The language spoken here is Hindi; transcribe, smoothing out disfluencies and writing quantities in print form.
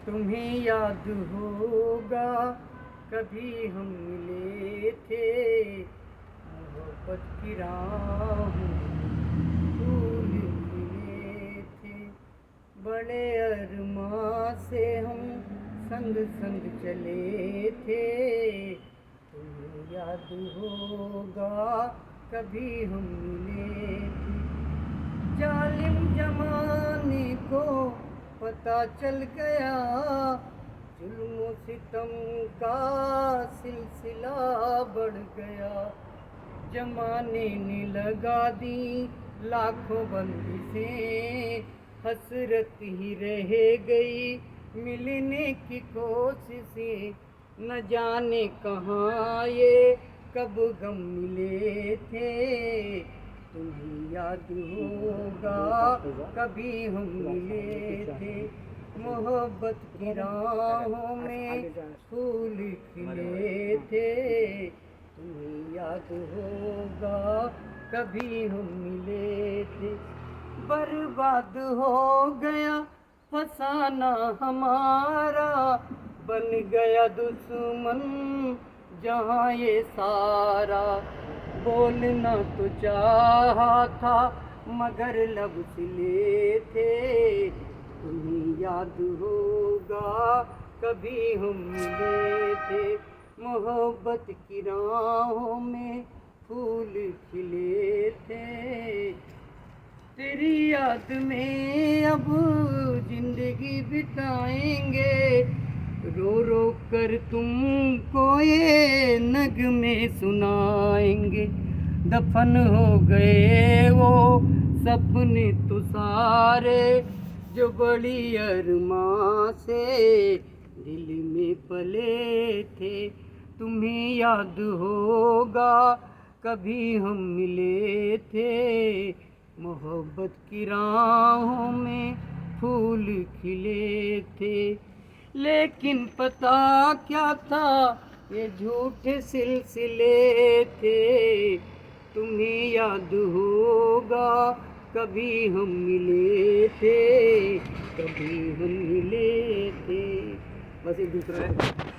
तुम्हें याद होगा कभी हम मिले थे, मोहब्बत की राहों फूल खिले थे। बड़े अरमां से हम संग संग चले थे, तुम्हें याद होगा कभी हम मिले थे। जालिम जमाने को पता चल गया, जुल्म सितम का सिलसिला बढ़ गया। जमाने ने लगा दी लाखों बंदिशें, हसरत ही रह गई मिलने की कोशिशें। न जाने कहाँ ये कब गम मिले थे, तुम्हें याद होगा कभी हम मिले थे। मोहब्बत की राहों में फूल खिले थे, तुम्हें याद होगा कभी हम मिले थे। बर्बाद हो गया फसाना हमारा, बन गया दुश्मन जहाँ ये सारा। बोलना तो चाहा था मगर लब सिले थे, तुम्हें याद होगा कभी हम मिले थे। मोहब्बत की राहों में फूल खिले थे, तेरी याद में अब जिंदगी बिताएंगे। रो रो कर तुमको ये नगमे सुनाएंगे। दफन हो गए वो सपने तो सारे, जो बड़ी अरमां से दिल में पले थे। तुम्हें याद होगा कभी हम मिले थे, मोहब्बत की राहों में फूल खिले थे। लेकिन पता क्या था ये झूठे सिलसिले थे, तुम्हें याद होगा कभी हम मिले थे, कभी हम मिले थे। बस एक दूसरा है।